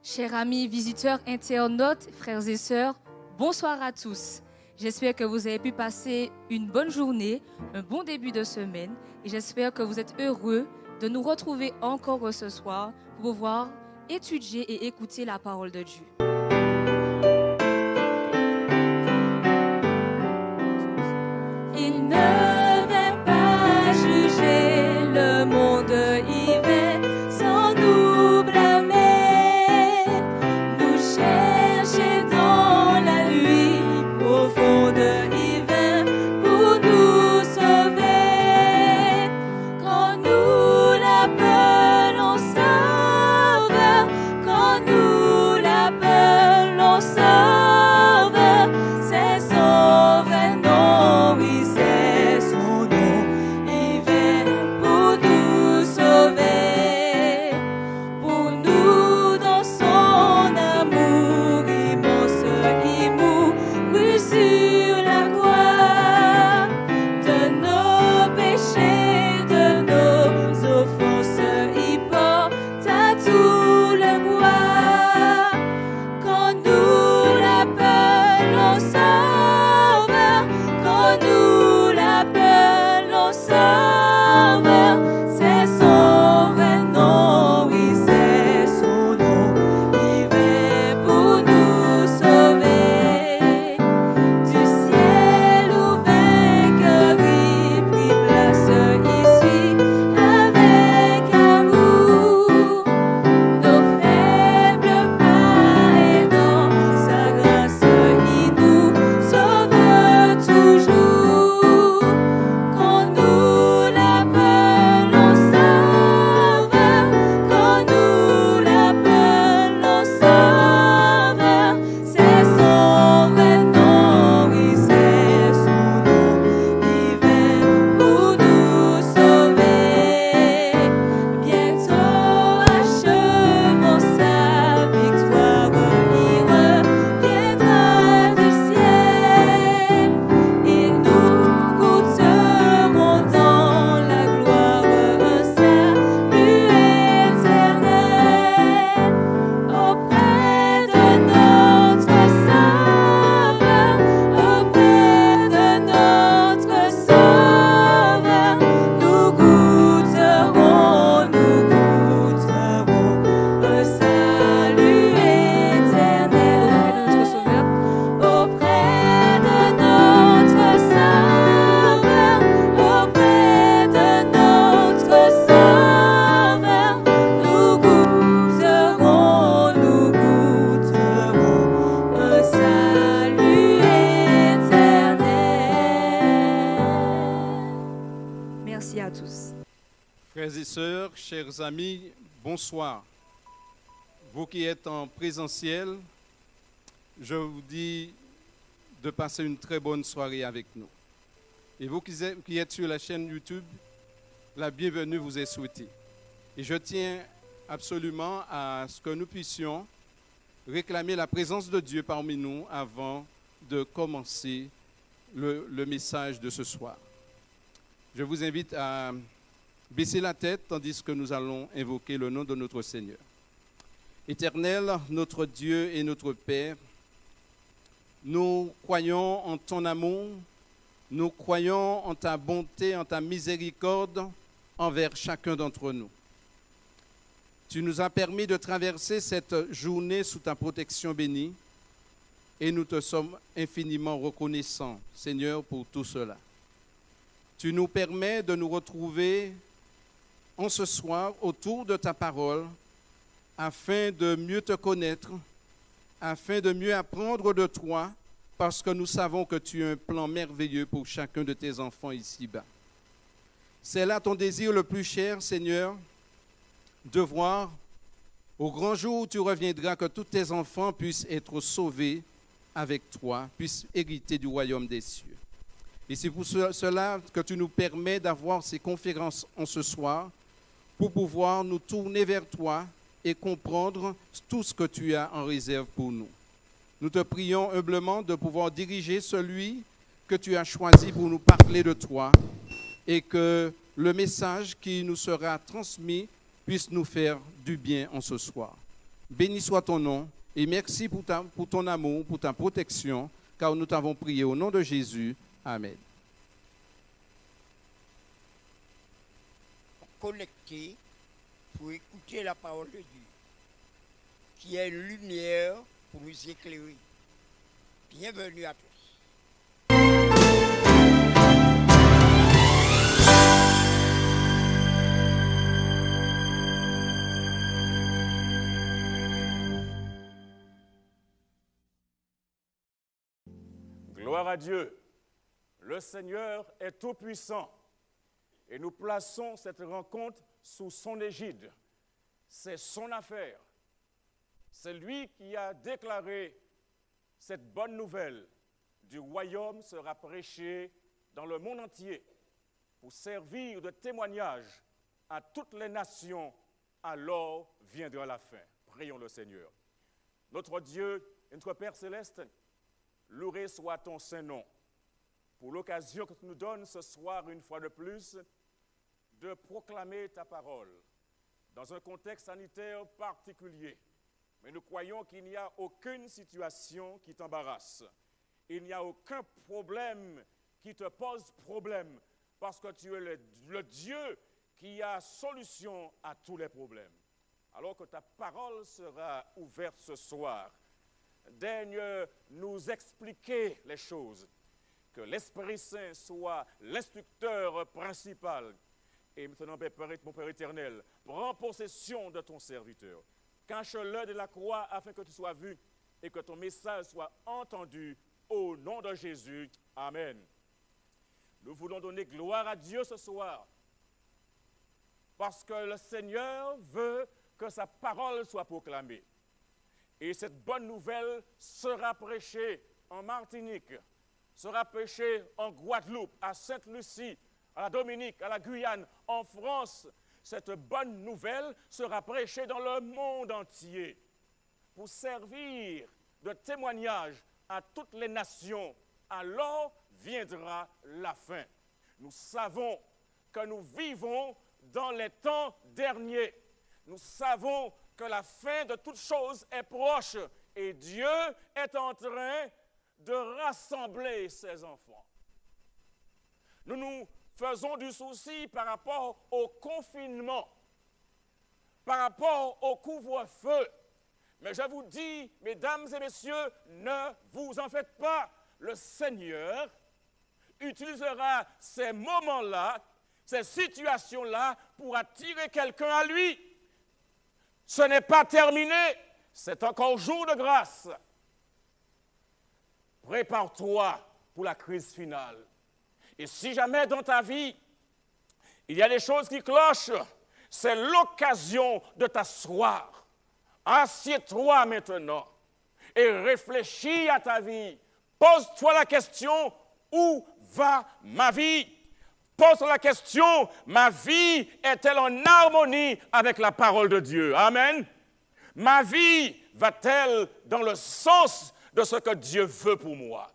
Chers amis, visiteurs, internautes, frères et sœurs, bonsoir à tous. J'espère que vous avez pu passer une bonne journée, un bon début de semaine et j'espère que vous êtes heureux de nous retrouver encore ce soir pour pouvoir étudier et écouter la parole de Dieu. Il ne vient pas juger le monde, il vient sans nous blâmer, nous chercher dans la nuit profonde, il vient pour nous sauver. Quand nous l'appelons Sauveur, quand nous l'appelons Sauveur, c'est son vrai nom, oui c'est son nom, il vient pour nous sauver. Pour nous dans son amour immense, il mourut sur la croix. De nos péchés, de nos offenses, il porta tout le poids. Quand nous l'appelons Sauveur, quand nous l'appelons Sauveur, c'est son vrai nom, oui c'est son nom, il vient pour nous sauver. Du ciel où vainqueur il prit place ici avec amour. Nos faibles pas et dans sa grâce il nous sauve toujours. Quand nous l'appelons Sauveur, quand nous l'appelons Sauveur, c'est son vrai nom, oui c'est son nom, il vient pour nous sauver. Bientôt achevant sa victoire, il reviendra du ciel et nous goûterons dans la gloire un salut éternel. Auprès de notre Sauveur, auprès de notre Sauveur, nous goûterons un salut éternel. Auprès de notre Sauveur, auprès de notre Sauveur, nous goûterons un salut éternel. Merci à tous. Frères et sœurs, chers amis, bonsoir. Vous qui êtes en présentiel, je vous dis de passer une très bonne soirée avec nous. Et vous qui êtes sur la chaîne YouTube, la bienvenue vous est souhaitée. Et je tiens absolument à ce que nous puissions réclamer la présence de Dieu parmi nous avant de commencer le message de ce soir. Je vous invite à baisser la tête tandis que nous allons invoquer le nom de notre Seigneur. Éternel, notre Dieu et notre Père, nous croyons en ton amour, nous croyons en ta bonté, en ta miséricorde envers chacun d'entre nous. Tu nous as permis de traverser cette journée sous ta protection bénie et nous te sommes infiniment reconnaissants, Seigneur, pour tout cela. Tu nous permets de nous retrouver en ce soir autour de ta parole afin de mieux te connaître, afin de mieux apprendre de toi, parce que nous savons que tu as un plan merveilleux pour chacun de tes enfants ici-bas. C'est là ton désir le plus cher, Seigneur, de voir au grand jour où tu reviendras que tous tes enfants puissent être sauvés avec toi, puissent hériter du royaume des cieux. Et c'est pour cela que tu nous permets d'avoir ces conférences en ce soir, pour pouvoir nous tourner vers toi et comprendre tout ce que tu as en réserve pour nous. Nous te prions humblement de pouvoir diriger celui que tu as choisi pour nous parler de toi et que le message qui nous sera transmis puisse nous faire du bien en ce soir. Béni soit ton nom et merci pour ton amour, pour ta protection, car nous t'avons prié au nom de Jésus. Amen. Connecté pour écouter la parole de Dieu, qui est une lumière pour nous éclairer. Bienvenue à tous. Gloire à Dieu. Le Seigneur est tout-puissant et nous plaçons cette rencontre sous son égide. C'est son affaire. C'est lui qui a déclaré cette bonne nouvelle du royaume sera prêchée dans le monde entier pour servir de témoignage à toutes les nations. Alors viendra la fin. Prions le Seigneur. Notre Dieu et notre Père céleste, loué soit ton saint nom pour l'occasion que tu nous donnes ce soir une fois de plus de proclamer ta parole dans un contexte sanitaire particulier. Mais nous croyons qu'il n'y a aucune situation qui t'embarrasse. Il n'y a aucun problème qui te pose problème parce que tu es le Dieu qui a solution à tous les problèmes. Alors que ta parole sera ouverte ce soir, daigne nous expliquer les choses, que l'Esprit Saint soit l'instructeur principal. Et maintenant, mon Père éternel, prends possession de ton serviteur. Cache-le de la croix afin que tu sois vu et que ton message soit entendu au nom de Jésus. Amen. Nous voulons donner gloire à Dieu ce soir parce que le Seigneur veut que sa parole soit proclamée. Et cette bonne nouvelle sera prêchée en Martinique, sera prêchée en Guadeloupe, à Sainte-Lucie, à la Dominique, à la Guyane, en France. Cette bonne nouvelle sera prêchée dans le monde entier pour servir de témoignage à toutes les nations. Alors viendra la fin. Nous savons que nous vivons dans les temps derniers. Nous savons que la fin de toutes choses est proche et Dieu est en train de rassembler ses enfants. Nous nous faisons du souci par rapport au confinement, par rapport au couvre-feu. Mais je vous dis, mesdames et messieurs, ne vous en faites pas. Le Seigneur utilisera ces moments-là, ces situations-là pour attirer quelqu'un à lui. Ce n'est pas terminé, c'est encore jour de grâce. Prépare-toi pour la crise finale. Et si jamais dans ta vie, il y a des choses qui clochent, c'est l'occasion de t'asseoir. Assieds-toi maintenant et réfléchis à ta vie. Pose-toi la question, où va ma vie? Pose-toi la question, ma vie est-elle en harmonie avec la parole de Dieu? Amen. Ma vie va-t-elle dans le sens de ce que Dieu veut pour moi?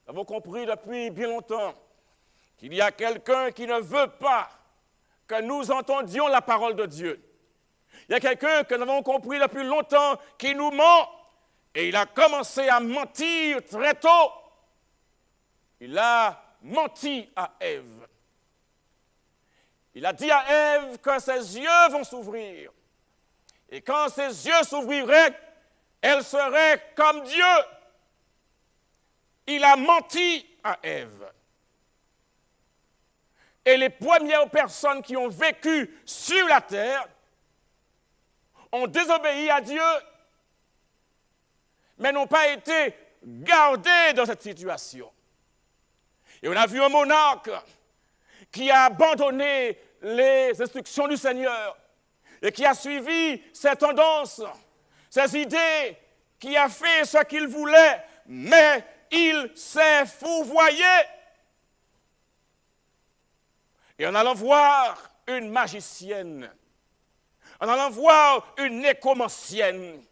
Nous avons compris depuis bien longtemps qu'il y a quelqu'un qui ne veut pas que nous entendions la parole de Dieu. Il y a quelqu'un que nous avons compris depuis longtemps qui nous ment et il a commencé à mentir très tôt. Il a menti à Ève. Il a dit à Ève que ses yeux vont s'ouvrir. Et quand ses yeux s'ouvriraient, elle serait comme Dieu. Il a menti à Ève. Et les premières personnes qui ont vécu sur la terre ont désobéi à Dieu, mais n'ont pas été gardés dans cette situation. Et on a vu un monarque qui a abandonné les instructions du Seigneur et qui a suivi ses tendances, ses idées, qui a fait ce qu'il voulait, mais il s'est fourvoyé. Et en allant voir une magicienne, en allant voir une nécromancienne,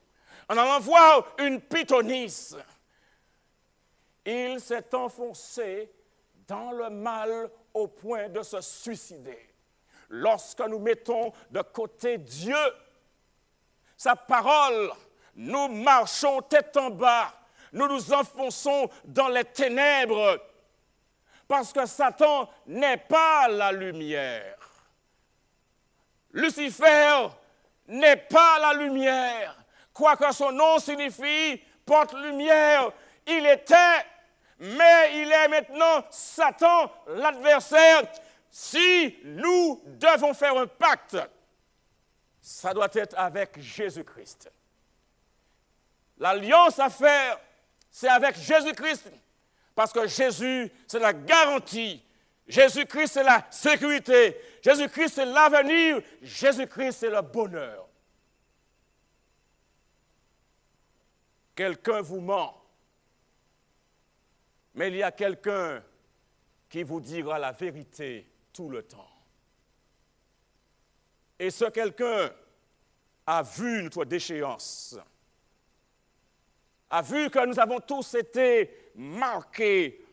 en allant voir une pythonisse, il s'est enfoncé dans le mal au point de se suicider. Lorsque nous mettons de côté Dieu, sa parole, nous marchons tête en bas, nous nous enfonçons dans les ténèbres, parce que Satan n'est pas la lumière. Lucifer n'est pas la lumière, quoique son nom signifie porte lumière. Il était, mais il est maintenant Satan, l'adversaire. Si nous devons faire un pacte, ça doit être avec Jésus-Christ. L'alliance à faire, c'est avec Jésus-Christ, parce que Jésus, c'est la garantie. Jésus-Christ, c'est la sécurité. Jésus-Christ, c'est l'avenir. Jésus-Christ, c'est le bonheur. Quelqu'un vous ment, mais il y a quelqu'un qui vous dira la vérité tout le temps. Et ce quelqu'un a vu notre déchéance, a vu que nous avons tous été marqués,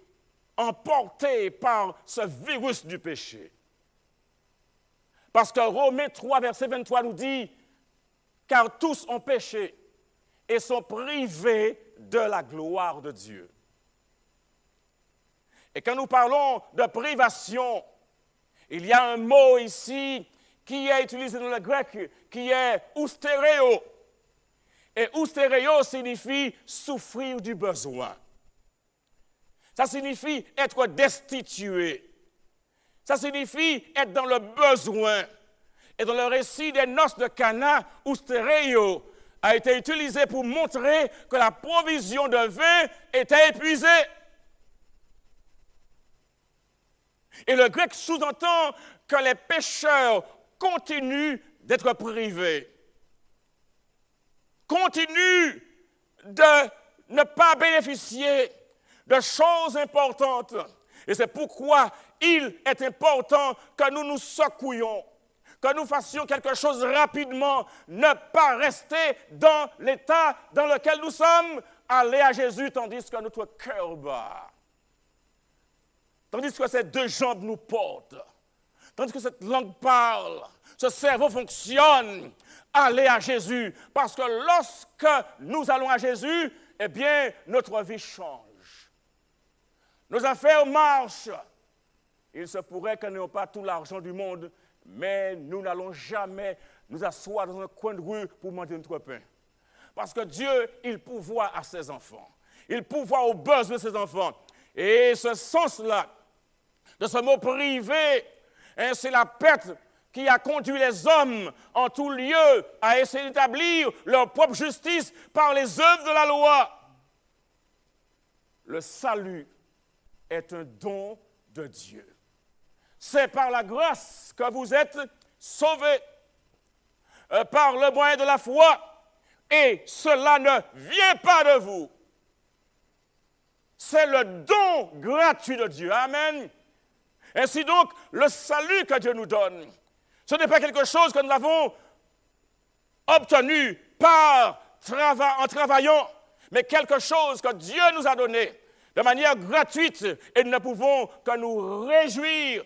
emportés par ce virus du péché. Parce que Romains 3, verset 23 nous dit « Car tous ont péché et sont privés de la gloire de Dieu. » Et quand nous parlons de privation, il y a un mot ici qui est utilisé dans le grec, qui est « oustéréo ». Et « oustéréo » signifie souffrir du besoin. Ça signifie être destitué. Ça signifie être dans le besoin. Et dans le récit des noces de Cana, oustéréo a été utilisé pour montrer que la provision de vin était épuisée. Et le grec sous-entend que les pécheurs continuent d'être privés, continuent de ne pas bénéficier de choses importantes. Et c'est pourquoi il est important que nous nous secouions, que nous fassions quelque chose rapidement, ne pas rester dans l'état dans lequel nous sommes, aller à Jésus tandis que notre cœur bat, tandis que ces deux jambes nous portent, tandis que cette langue parle, ce cerveau fonctionne, aller à Jésus, parce que lorsque nous allons à Jésus, eh bien, notre vie change. Nos affaires marchent. Il se pourrait que nous n'ayons pas tout l'argent du monde, mais nous n'allons jamais nous asseoir dans un coin de rue pour manger notre pain. Parce que Dieu, il pourvoit à ses enfants. Il pourvoit aux besoins de ses enfants. Et ce sens-là, de ce mot privé, hein, c'est la perte qui a conduit les hommes en tout lieu à essayer d'établir leur propre justice par les œuvres de la loi. Le salut est un don de Dieu. C'est par la grâce que vous êtes sauvés, par le moyen de la foi, et cela ne vient pas de vous. C'est le don gratuit de Dieu. Amen. Ainsi donc, le salut que Dieu nous donne, ce n'est pas quelque chose que nous avons obtenu en travaillant, mais quelque chose que Dieu nous a donné de manière gratuite, et nous ne pouvons que nous réjouir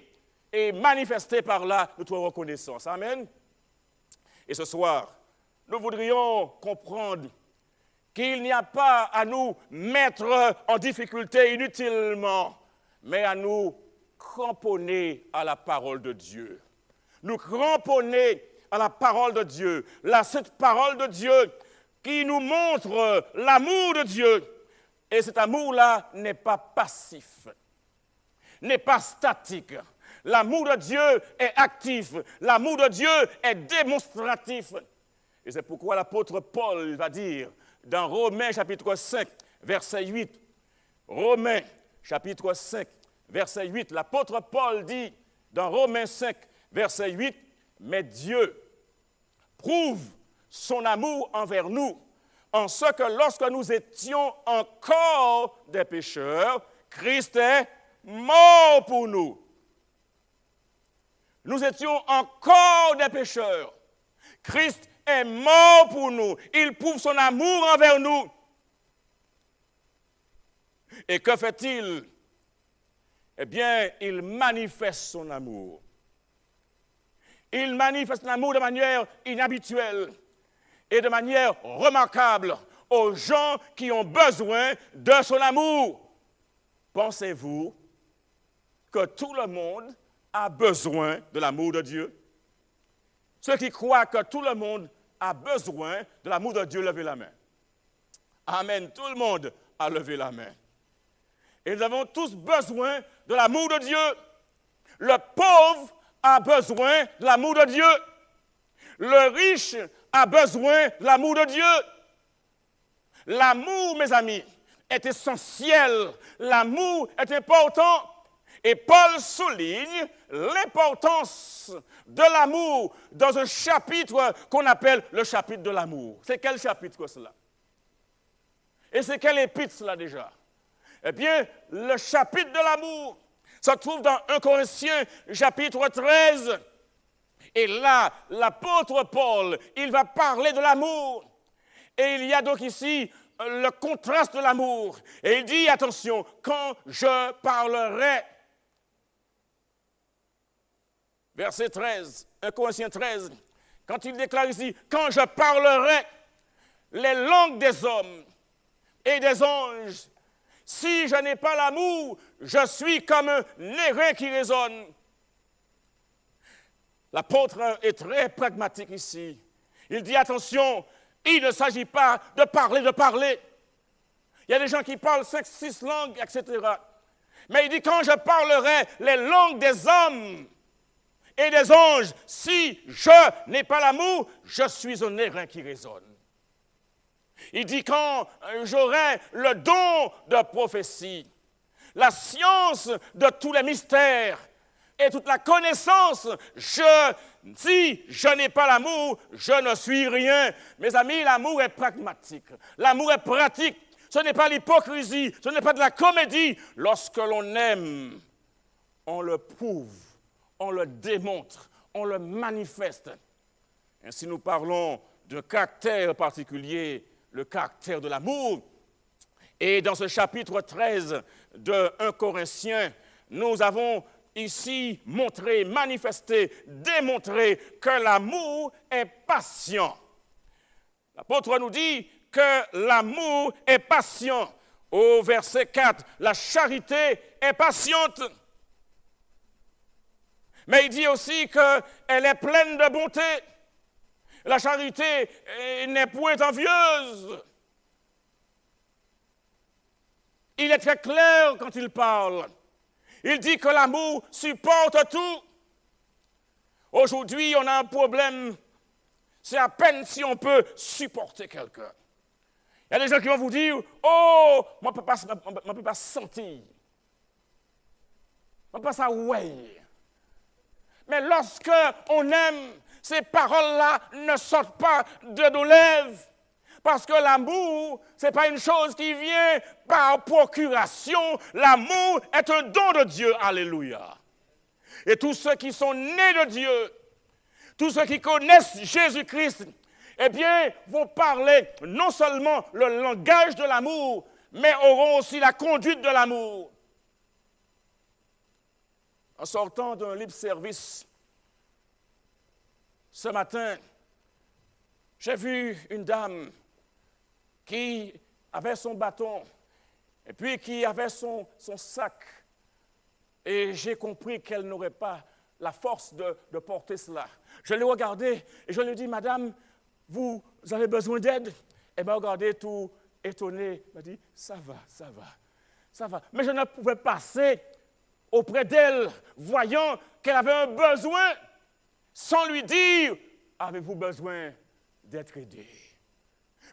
et manifester par là notre reconnaissance. Amen. Et ce soir, nous voudrions comprendre qu'il n'y a pas à nous mettre en difficulté inutilement, mais à nous cramponner à la parole de Dieu. Nous cramponner à la parole de Dieu, cette parole de Dieu qui nous montre l'amour de Dieu. Et cet amour-là n'est pas passif, n'est pas statique. L'amour de Dieu est actif, l'amour de Dieu est démonstratif. Et c'est pourquoi l'apôtre Paul va dire dans Romains chapitre 5, verset 8, Romains chapitre 5, verset 8, l'apôtre Paul dit dans Romains 5, verset 8, « Mais Dieu prouve son amour envers nous, en ce que lorsque nous étions encore des pécheurs, Christ est mort pour nous. » Nous étions encore des pécheurs. Christ est mort pour nous. Il prouve son amour envers nous. Et que fait-il? Eh bien, il manifeste son amour. Il manifeste l'amour de manière inhabituelle. et de manière remarquable aux gens qui ont besoin de son amour. Pensez-vous que tout le monde a besoin de l'amour de Dieu? Ceux qui croient que tout le monde a besoin de l'amour de Dieu, levez la main. Amen. Tout le monde a levé la main. Et nous avons tous besoin de l'amour de Dieu. Le pauvre a besoin de l'amour de Dieu. Le riche a besoin de l'amour de Dieu. L'amour, mes amis, est essentiel. L'amour est important. Et Paul souligne l'importance de l'amour dans un chapitre qu'on appelle le chapitre de l'amour. C'est quel chapitre cela? Et c'est quel épître cela déjà? Eh bien, le chapitre de l'amour se trouve dans 1 Corinthiens chapitre 13. Et là, l'apôtre Paul, il va parler de l'amour. Et il y a donc ici le contraste de l'amour. Et il dit, attention, quand je parlerai, verset 13, 1 Corinthiens 13, quand il déclare ici, quand je parlerai les langues des hommes et des anges, si je n'ai pas l'amour, je suis comme un airain qui résonne. L'apôtre est très pragmatique ici. Il dit, attention, il ne s'agit pas de parler. Il y a des gens qui parlent 5, 6 langues, etc. Mais il dit, quand je parlerai les langues des hommes et des anges, si je n'ai pas l'amour, je suis un airain qui résonne. Il dit, quand j'aurai le don de prophétie, la science de tous les mystères et toute la connaissance, si je n'ai pas l'amour, je ne suis rien. Mes amis, l'amour est pragmatique, l'amour est pratique. Ce n'est pas l'hypocrisie, ce n'est pas de la comédie. Lorsque l'on aime, on le prouve, on le démontre, on le manifeste. Ainsi, nous parlons de caractère particulier, le caractère de l'amour. Et dans ce chapitre 13 de 1 Corinthiens, nous avons ici montré, manifesté, démontré que l'amour est patient. L'apôtre nous dit que l'amour est patient. Au verset 4, la charité est patiente. Mais il dit aussi qu'elle est pleine de bonté. La charité n'est point envieuse. Il est très clair quand il parle. Il dit que l'amour supporte tout. Aujourd'hui, on a un problème. C'est à peine si on peut supporter quelqu'un. Il y a des gens qui vont vous dire, oh, moi, je ne peux pas sentir. Je ne peux pas savoir. Mais lorsque on aime, ces paroles-là ne sortent pas de nos lèvres. Parce que l'amour, ce n'est pas une chose qui vient par procuration. L'amour est un don de Dieu. Alléluia. Et tous ceux qui sont nés de Dieu, tous ceux qui connaissent Jésus-Christ, eh bien, vont parler non seulement le langage de l'amour, mais auront aussi la conduite de l'amour. En sortant d'un libre service, ce matin, j'ai vu une dame qui avait son bâton et puis qui avait son sac. Et j'ai compris qu'elle n'aurait pas la force de porter cela. Je l'ai regardée et je lui ai dit, madame, vous avez besoin d'aide? Elle m'a regardé tout étonnée. Elle m'a dit, ça va. Mais je ne pouvais passer auprès d'elle, voyant qu'elle avait un besoin, sans lui dire, avez-vous besoin d'être aidé?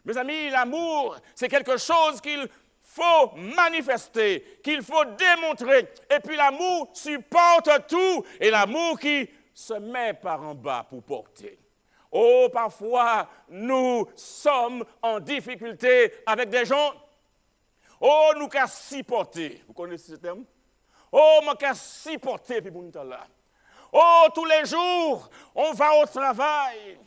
Mes amis, l'amour, c'est quelque chose qu'il faut manifester, qu'il faut démontrer. Et puis l'amour supporte tout, et l'amour qui se met par en bas pour porter. Oh, parfois, nous sommes en difficulté avec des gens. Oh, nous qu'à s'y porter. Vous connaissez ce terme? Oh, nous qu'à s'y porter, puis bon là. Oh, tous les jours, on va au travail.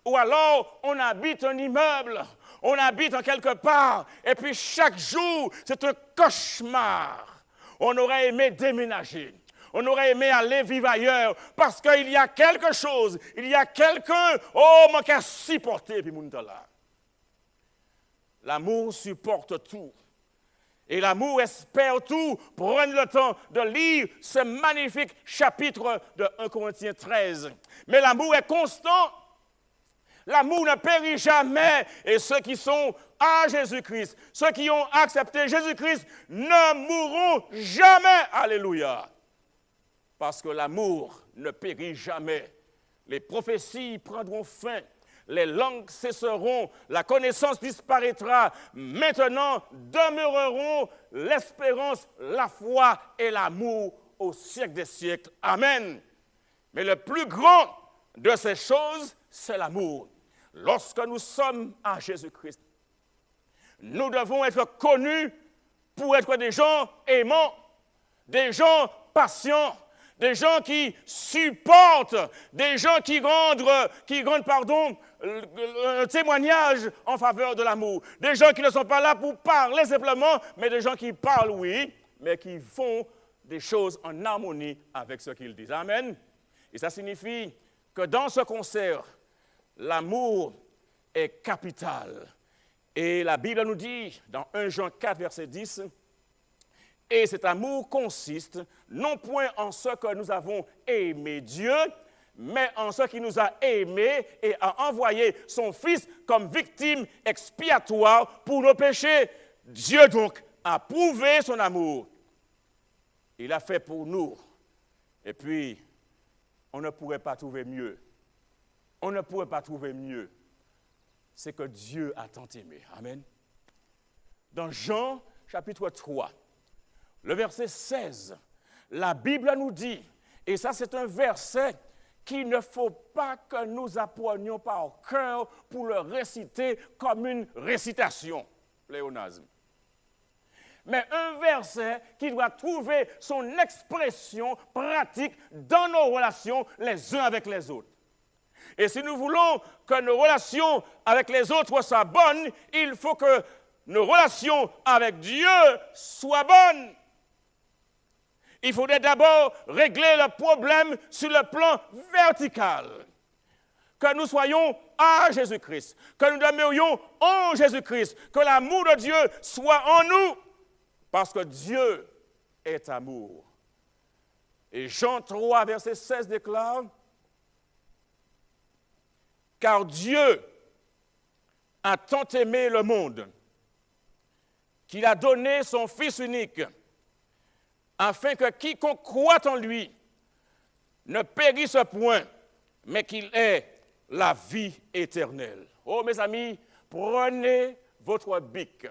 Ou alors, on habite un immeuble, on habite en quelque part, et puis chaque jour, c'est un cauchemar. On aurait aimé déménager. On aurait aimé aller vivre ailleurs parce qu'il y a quelque chose, il y a quelqu'un, oh, moi qui a supporté, puis mon là. L'amour supporte tout. Et l'amour espère tout. Prenez le temps de lire ce magnifique chapitre de 1 Corinthiens 13. Mais l'amour est constant. L'amour ne périt jamais. Et ceux qui sont à Jésus-Christ, ceux qui ont accepté Jésus-Christ, ne mourront jamais. Alléluia. Parce que l'amour ne périt jamais. Les prophéties prendront fin. Les langues cesseront, la connaissance disparaîtra. Maintenant demeureront l'espérance, la foi et l'amour au siècle des siècles. Amen. Mais le plus grand de ces choses, c'est l'amour. Lorsque nous sommes à Jésus-Christ, nous devons être connus pour être des gens aimants, des gens patients, des gens qui supportent, des gens qui rendent un témoignage en faveur de l'amour. Des gens qui ne sont pas là pour parler simplement, mais des gens qui parlent, oui, mais qui font des choses en harmonie avec ce qu'ils disent. Amen. Et ça signifie que dans ce concert, l'amour est capital. Et la Bible nous dit, dans 1 Jean 4, verset 10, « Et cet amour consiste non point en ce que nous avons aimé Dieu, mais en ce qui nous a aimés et a envoyé son Fils comme victime expiatoire pour nos péchés. Dieu donc a prouvé son amour. Il a fait pour nous. Et puis, on ne pourrait pas trouver mieux. On ne pourrait pas trouver mieux. C'est que Dieu a tant aimé. Amen. Dans Jean, chapitre 3, le verset 16, la Bible nous dit, et ça c'est un verset qu'il ne faut pas que nous apprenions par cœur pour le réciter comme une récitation, pléonasme. Mais un verset qui doit trouver son expression pratique dans nos relations les uns avec les autres. Et si nous voulons que nos relations avec les autres soient bonnes, il faut que nos relations avec Dieu soient bonnes. Il faudrait d'abord régler le problème sur le plan vertical. Que nous soyons à Jésus-Christ, que nous demeurions en Jésus-Christ, que l'amour de Dieu soit en nous, parce que Dieu est amour. Et Jean 3, verset 16 déclare, « Car Dieu a tant aimé le monde qu'il a donné son Fils unique, afin que quiconque croit en lui ne périsse point, mais qu'il ait la vie éternelle. » Oh, mes amis, prenez votre bic,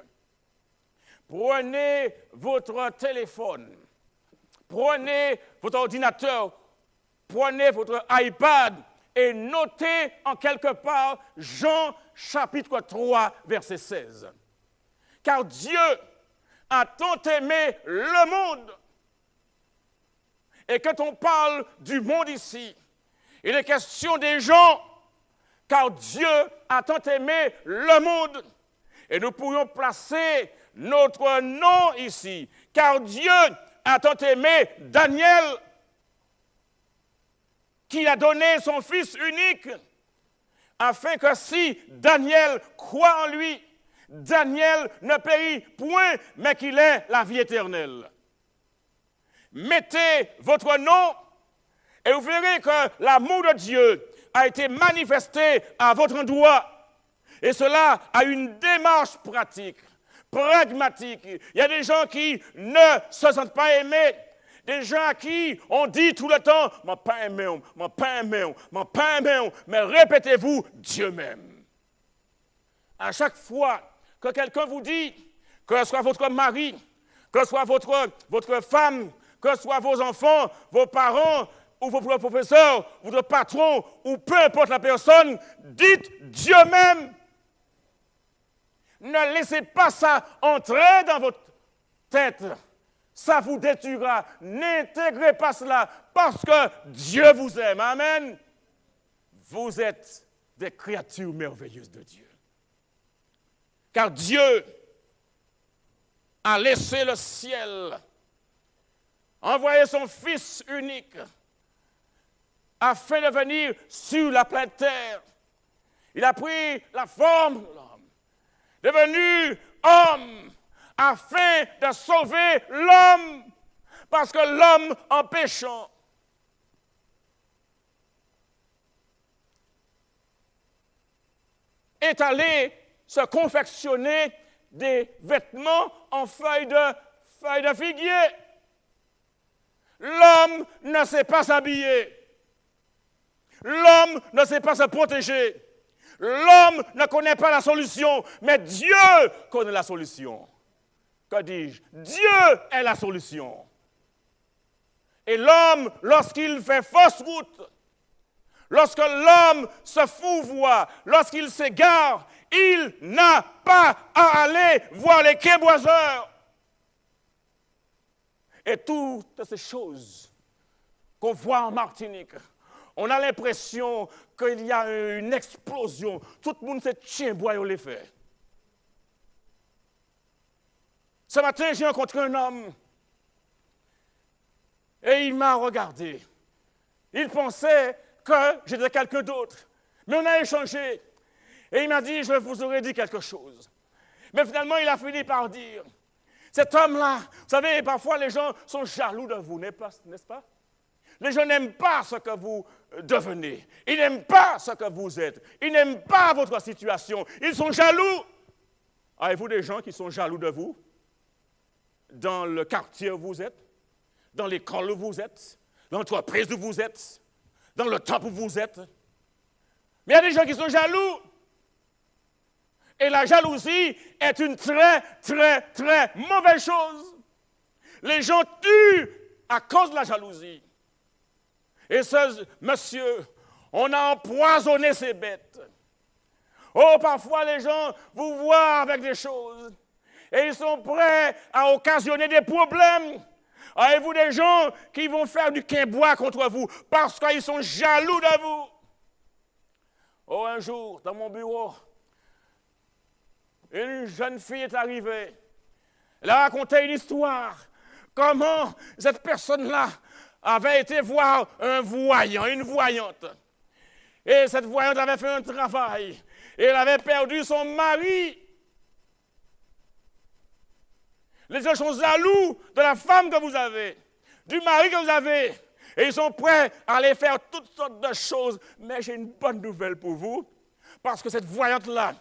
prenez votre téléphone, prenez votre ordinateur, prenez votre iPad et notez en quelque part Jean chapitre 3, verset 16. « Car Dieu a tant aimé le monde. » Et quand on parle du monde ici, il est question des gens, car Dieu a tant aimé le monde. Et nous pourrions placer notre nom ici, car Dieu a tant aimé Daniel, qu'il a donné son Fils unique, afin que si Daniel croit en lui, Daniel ne périt point, mais qu'il ait la vie éternelle. Mettez votre nom et vous verrez que l'amour de Dieu a été manifesté à votre endroit. Et cela a une démarche pratique, pragmatique. Il y a des gens qui ne se sentent pas aimés, des gens à qui on dit tout le temps « Moi pas aimé, moi pas aimé, moi pas aimé », mais répétez-vous « Dieu m'aime ». À chaque fois que quelqu'un vous dit, que ce soit votre mari, que ce soit votre femme, que ce soit vos enfants, vos parents, ou vos professeurs, ou votre patron, ou peu importe la personne, dites Dieu m'aime. Ne laissez pas ça entrer dans votre tête. Ça vous détruira. N'intégrez pas cela parce que Dieu vous aime. Amen. Vous êtes des créatures merveilleuses de Dieu. Car Dieu a laissé le ciel a envoyé son Fils unique afin de venir sur la planète Terre. Il a pris la forme de l'homme, devenu homme, afin de sauver l'homme, parce que l'homme en péchant est allé se confectionner des vêtements en feuilles de figuier. L'homme ne sait pas s'habiller. L'homme ne sait pas se protéger. L'homme ne connaît pas la solution, mais Dieu connaît la solution. Que dis-je? Dieu est la solution. Et l'homme, lorsqu'il fait fausse route, lorsque l'homme se fouvoie, lorsqu'il s'égare, il n'a pas à aller voir les québoiseurs. Et toutes ces choses qu'on voit en Martinique, on a l'impression qu'il y a une explosion. Tout le monde s'est tient bois et les fait. Ce matin, j'ai rencontré un homme et il m'a regardé. Il pensait que j'étais quelqu'un d'autre. Mais on a échangé. Et il m'a dit, je vous aurais dit quelque chose. Mais finalement, il a fini par dire, cet homme-là, vous savez, parfois les gens sont jaloux de vous, n'est-ce pas? Les gens n'aiment pas ce que vous devenez. Ils n'aiment pas ce que vous êtes. Ils n'aiment pas votre situation. Ils sont jaloux. Avez-vous des gens qui sont jaloux de vous? Dans le quartier où vous êtes? Dans l'école où vous êtes? Dans l'entreprise où vous êtes? Dans le temple où vous êtes? Mais il y a des gens qui sont jaloux. Et la jalousie est une très, très, très mauvaise chose. Les gens tuent à cause de la jalousie. Et ce monsieur, on a empoisonné ces bêtes. Oh, parfois les gens vous voient avec des choses et ils sont prêts à occasionner des problèmes. Avez-vous des gens qui vont faire du quimbois contre vous parce qu'ils sont jaloux de vous? Oh, un jour, dans mon bureau, une jeune fille est arrivée. Elle a raconté une histoire. Comment cette personne-là avait été voir un voyant, une voyante. Et cette voyante avait fait un travail. Et elle avait perdu son mari. Les gens sont jaloux de la femme que vous avez, du mari que vous avez. Et ils sont prêts à aller faire toutes sortes de choses. Mais j'ai une bonne nouvelle pour vous. Parce que cette voyante-là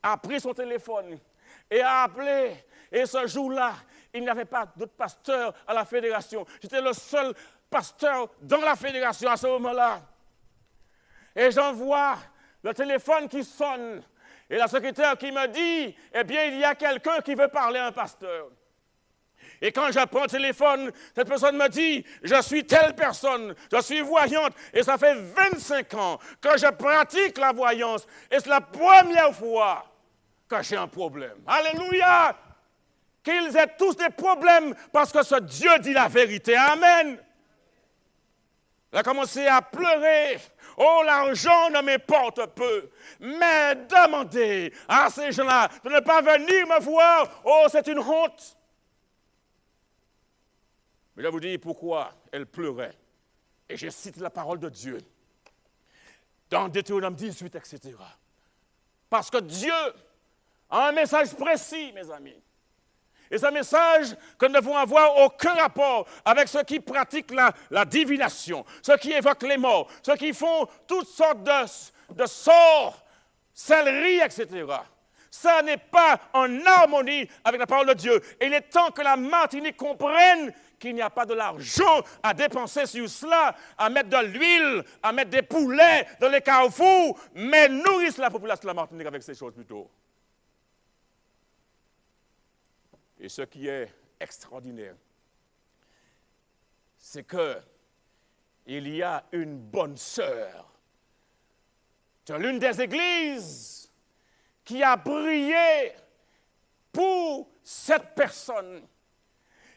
a pris son téléphone et a appelé. Et ce jour-là, il n'y avait pas d'autre pasteur à la fédération. J'étais le seul pasteur dans la fédération à ce moment-là. Et j'envoie le téléphone qui sonne. Et la secrétaire qui me dit, eh bien, il y a quelqu'un qui veut parler à un pasteur. Et quand je prends le téléphone, cette personne me dit, je suis telle personne, je suis voyante, et ça fait 25 ans que je pratique la voyance, et c'est la première fois que j'ai un problème. Alléluia! Qu'ils aient tous des problèmes parce que ce Dieu dit la vérité. Amen! Elle a commencé à pleurer. Oh, l'argent ne m'importe peu, mais demandez à ces gens-là de ne pas venir me voir. Oh, c'est une honte. Mais je vous dis pourquoi elle pleurait. Et je cite la parole de Dieu dans Deutéronome 18, etc. Parce que Dieu a un message précis, mes amis. Et c'est un message que nous ne devons avoir aucun rapport avec ceux qui pratiquent la divination, ceux qui évoquent les morts, ceux qui font toutes sortes de sorts, céleri, etc. Ça n'est pas en harmonie avec la parole de Dieu. Et il est temps que la Martinique comprenne qu'il n'y a pas de l'argent à dépenser sur cela, à mettre de l'huile, à mettre des poulets dans les carrefours, mais nourrissent la population de la Martinique avec ces choses plutôt. Et ce qui est extraordinaire, c'est qu'il y a une bonne sœur de l'une des églises qui a prié pour cette personne.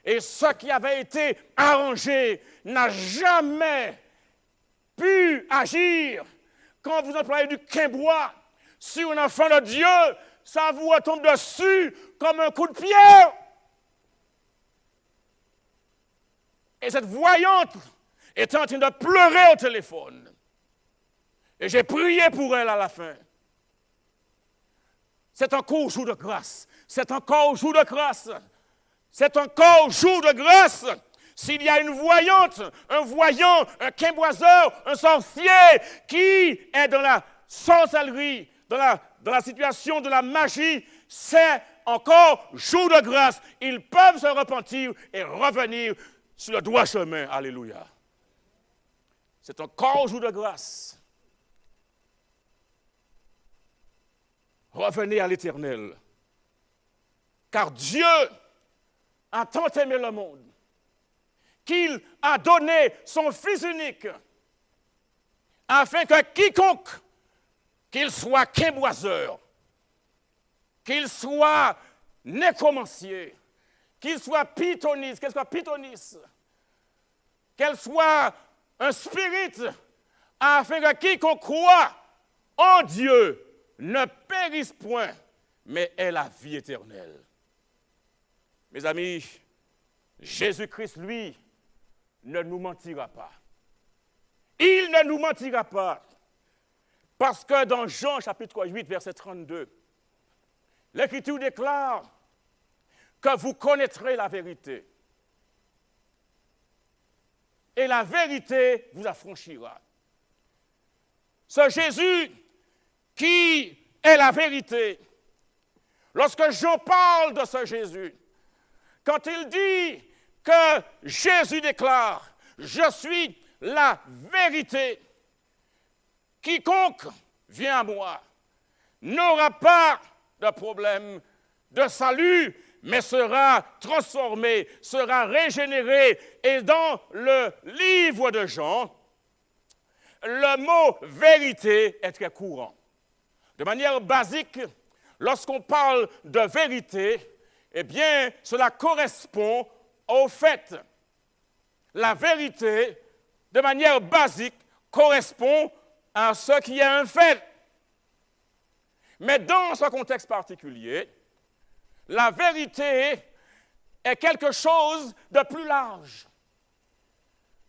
Et ce qui avait été arrangé n'a jamais pu agir. Quand vous employez du quimbois sur un enfant de Dieu, ça vous retombe dessus comme un coup de pierre. Et cette voyante était en train de pleurer au téléphone. Et j'ai prié pour elle à la fin. C'est encore jour de grâce. C'est encore jour de grâce. C'est encore jour de grâce. S'il y a une voyante, un voyant, un quimboiseur, un sorcier qui est dans la sorcellerie, dans la situation de la magie, c'est encore jour de grâce. Ils peuvent se repentir et revenir sur le droit chemin. Alléluia. C'est encore jour de grâce. Revenez à l'Éternel. Car Dieu a tant aimé le monde qu'il a donné son Fils unique afin que quiconque, qu'il soit quimboiseur, qu'il soit nécromancier, qu'il soit pythoniste, qu'elle soit un spirit, afin que quiconque croit en Dieu ne périsse point, mais ait la vie éternelle. Mes amis, Jésus-Christ, lui, ne nous mentira pas. Il ne nous mentira pas. Parce que dans Jean chapitre 8, verset 32, l'Écriture déclare que vous connaîtrez la vérité. Et la vérité vous affranchira. Ce Jésus qui est la vérité, lorsque Jean parle de ce Jésus, quand il dit que Jésus déclare « Je suis la vérité », quiconque vient à moi n'aura pas de problème de salut, mais sera transformé, sera régénéré. Et dans le livre de Jean, le mot « vérité » est très courant. De manière basique, lorsqu'on parle de vérité, eh bien, cela correspond au fait. La vérité, de manière basique, correspond à ce qui est un fait. Mais dans ce contexte particulier, la vérité est quelque chose de plus large.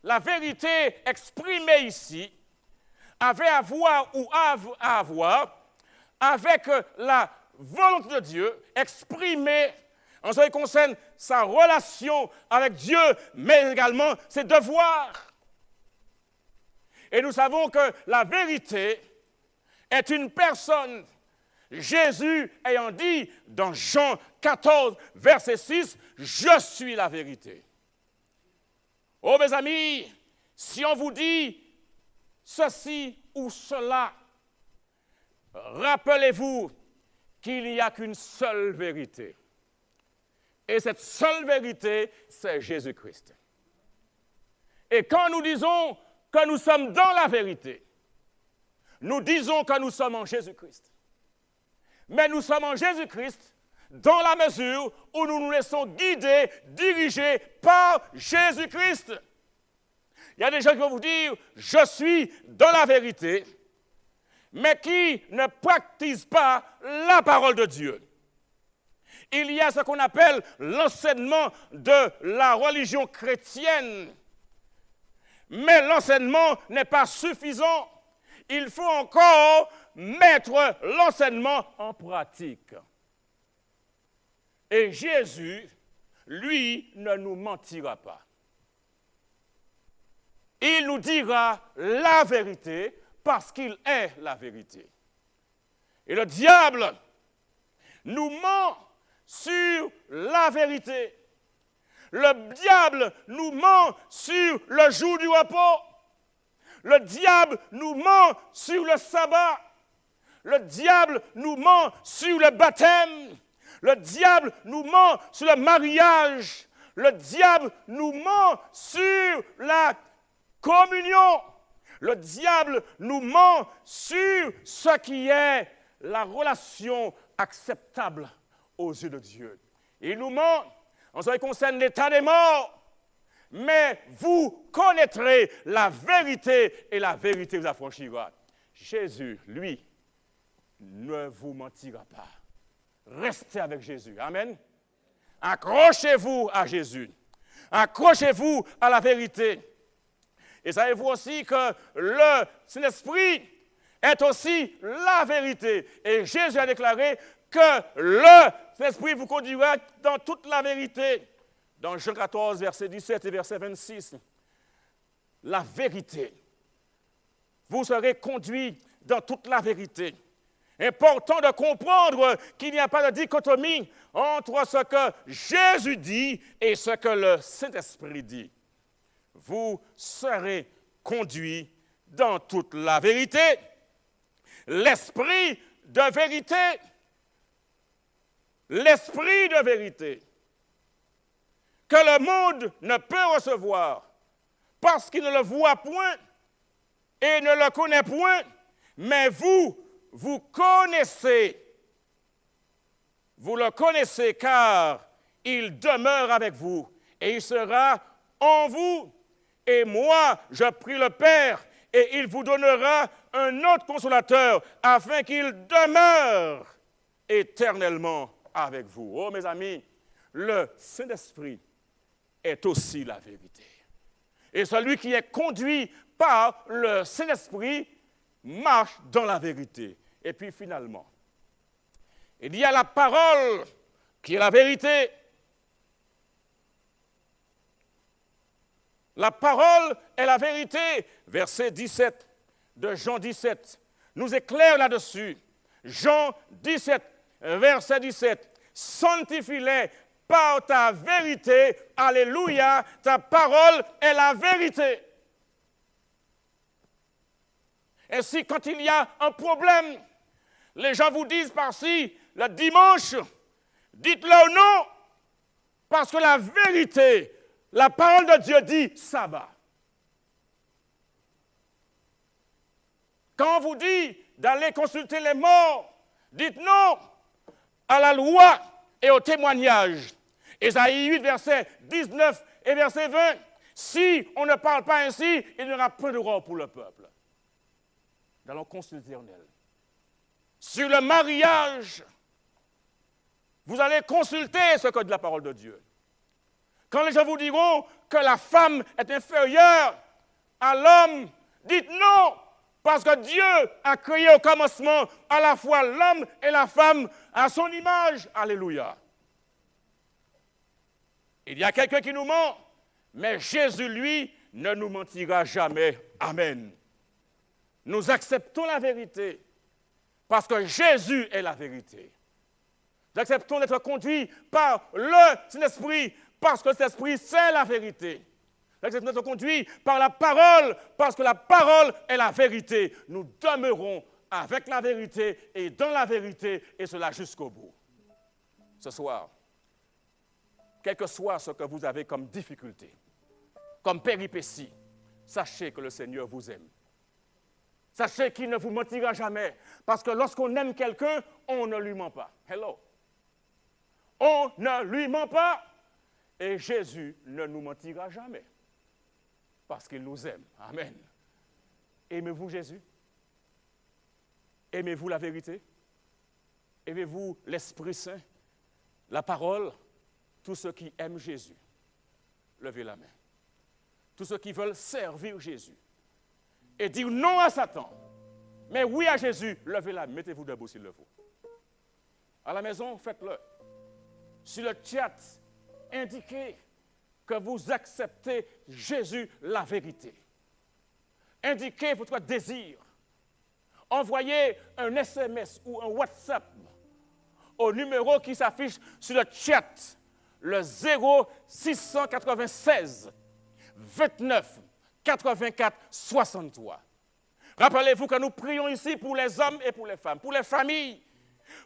La vérité exprimée ici avait à voir ou a à voir avec la volonté de Dieu exprimée en ce qui concerne sa relation avec Dieu, mais également ses devoirs. Et nous savons que la vérité est une personne. Jésus ayant dit dans Jean 14, verset 6, « Je suis la vérité ». Oh mes amis, si on vous dit ceci ou cela, rappelez-vous qu'il n'y a qu'une seule vérité. Et cette seule vérité, c'est Jésus-Christ. Et quand nous disons que nous sommes dans la vérité, nous disons que nous sommes en Jésus-Christ. Mais nous sommes en Jésus-Christ dans la mesure où nous nous laissons guider, diriger par Jésus-Christ. Il y a des gens qui vont vous dire « Je suis dans la vérité », mais qui ne pratiquent pas la parole de Dieu. Il y a ce qu'on appelle l'enseignement de la religion chrétienne. Mais l'enseignement n'est pas suffisant. Il faut encore mettre l'enseignement en pratique. Et Jésus, lui, ne nous mentira pas. Il nous dira la vérité parce qu'il est la vérité. Et le diable nous ment sur la vérité. Le diable nous ment sur le jour du repos. Le diable nous ment sur le sabbat. Le diable nous ment sur le baptême. Le diable nous ment sur le mariage. Le diable nous ment sur la communion. Le diable nous ment sur ce qui est la relation acceptable aux yeux de Dieu. Il nous ment en ce qui concerne l'état des morts. Mais vous connaîtrez la vérité et la vérité vous affranchira. Jésus, lui, ne vous mentira pas. Restez avec Jésus. Amen. Accrochez-vous à Jésus. Accrochez-vous à la vérité. Et savez-vous aussi que le Saint-Esprit est aussi la vérité. Et Jésus a déclaré que le Saint-Esprit vous conduira dans toute la vérité. Dans Jean 14, verset 17 et verset 26, la vérité. Vous serez conduits dans toute la vérité. Important de comprendre qu'il n'y a pas de dichotomie entre ce que Jésus dit et ce que le Saint-Esprit dit. Vous serez conduits dans toute la vérité. L'esprit de vérité. L'esprit de vérité que le monde ne peut recevoir parce qu'il ne le voit point et ne le connaît point, mais vous connaissez. Vous le connaissez car il demeure avec vous et il sera en vous. Et moi, je prie le Père et il vous donnera un autre consolateur afin qu'il demeure éternellement avec vous. Oh mes amis, le Saint-Esprit est aussi la vérité. Et celui qui est conduit par le Saint-Esprit marche dans la vérité. Et puis finalement, il y a la parole qui est la vérité. La parole est la vérité. Verset 17 de Jean 17 nous éclaire là-dessus. Jean 17, verset 17. Sanctifie-les par ta vérité. Alléluia. Ta parole est la vérité. Ainsi, quand il y a un problème, les gens vous disent par-ci, le dimanche, dites-le non, parce que la vérité, la parole de Dieu dit sabbat. Quand on vous dit d'aller consulter les morts, dites non à la loi et au témoignage. Ésaïe 8, verset 19 et verset 20. Si on ne parle pas ainsi, il n'y aura point de roi pour le peuple. Dans le consulter éternel. Sur le mariage, vous allez consulter ce que dit la parole de Dieu. Quand les gens vous diront que la femme est inférieure à l'homme, dites non, parce que Dieu a créé au commencement à la fois l'homme et la femme à son image. Alléluia. Il y a quelqu'un qui nous ment, mais Jésus, lui, ne nous mentira jamais. Amen. Nous acceptons la vérité parce que Jésus est la vérité. Nous acceptons d'être conduits par le Saint-Esprit parce que le Saint-Esprit, c'est la vérité. Nous acceptons d'être conduits par la parole parce que la parole est la vérité. Nous demeurons avec la vérité et dans la vérité et cela jusqu'au bout. Ce soir, quel que soit ce que vous avez comme difficulté, comme péripétie, sachez que le Seigneur vous aime. Sachez qu'il ne vous mentira jamais. Parce que lorsqu'on aime quelqu'un, on ne lui ment pas. Hello. On ne lui ment pas. Et Jésus ne nous mentira jamais. Parce qu'il nous aime. Amen. Aimez-vous Jésus? Aimez-vous la vérité? Aimez-vous l'Esprit Saint? La parole? Tous ceux qui aiment Jésus, levez la main. Tous ceux qui veulent servir Jésus et dire non à Satan, mais oui à Jésus, levez la main, mettez-vous debout s'il le faut. À la maison, faites-le. Sur le chat, indiquez que vous acceptez Jésus, la vérité. Indiquez votre désir. Envoyez un SMS ou un WhatsApp au numéro qui s'affiche sur le chat, le 0696 29 84 63. Rappelez-vous que nous prions ici pour les hommes et pour les femmes, pour les familles,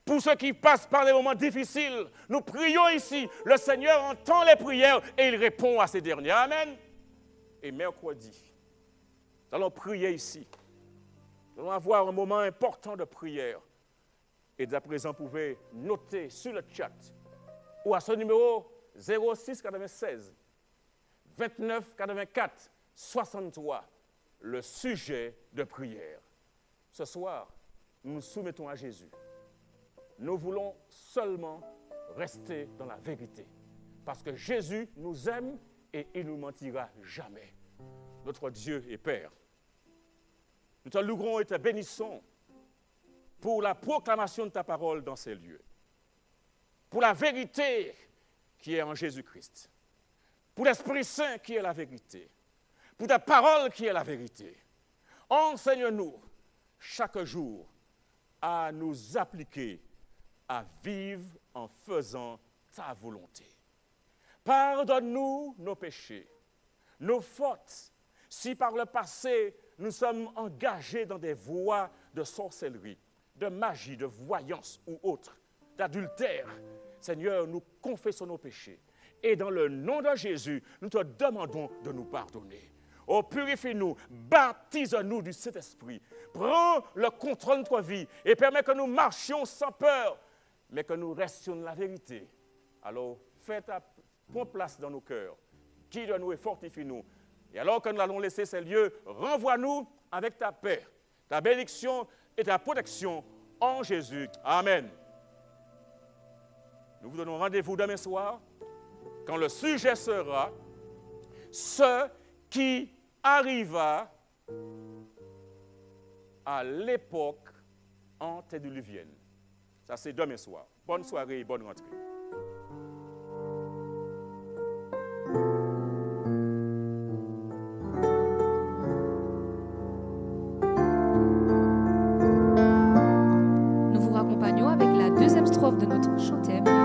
pour ceux qui passent par des moments difficiles. Nous prions ici. Le Seigneur entend les prières et il répond à ces derniers. Amen. Et mercredi, nous allons prier ici. Nous allons avoir un moment important de prière. Et dès à présent, vous pouvez noter sur le chat ou à ce numéro 06 96 29 84 63 le sujet de prière. Ce soir, nous nous soumettons à Jésus. Nous voulons seulement rester dans la vérité. Parce que Jésus nous aime et il ne nous mentira jamais. Notre Dieu et Père, nous te louerons et te bénissons pour la proclamation de ta parole dans ces lieux, pour la vérité qui est en Jésus-Christ, pour l'Esprit Saint qui est la vérité, pour ta parole qui est la vérité. Enseigne-nous chaque jour à nous appliquer à vivre en faisant ta volonté. Pardonne-nous nos péchés, nos fautes, si par le passé nous sommes engagés dans des voies de sorcellerie, de magie, de voyance ou autre, d'adultère. Seigneur, nous confessons nos péchés. Et dans le nom de Jésus, nous te demandons de nous pardonner. Oh, purifie-nous, baptise-nous du Saint-Esprit. Prends le contrôle de notre vie et permets que nous marchions sans peur, mais que nous restions dans la vérité. Alors, prends place dans nos cœurs, guide-nous et fortifie-nous. Et alors que nous allons laisser ces lieux, renvoie-nous avec ta paix, ta bénédiction et ta protection en Jésus. Amen. Nous vous donnons rendez-vous demain soir quand le sujet sera « Ce qui arriva à l'époque antédiluvienne ». Ça, c'est demain soir. Bonne soirée et bonne rentrée. Nous vous raccompagnons avec la deuxième strophe de notre chant-thème.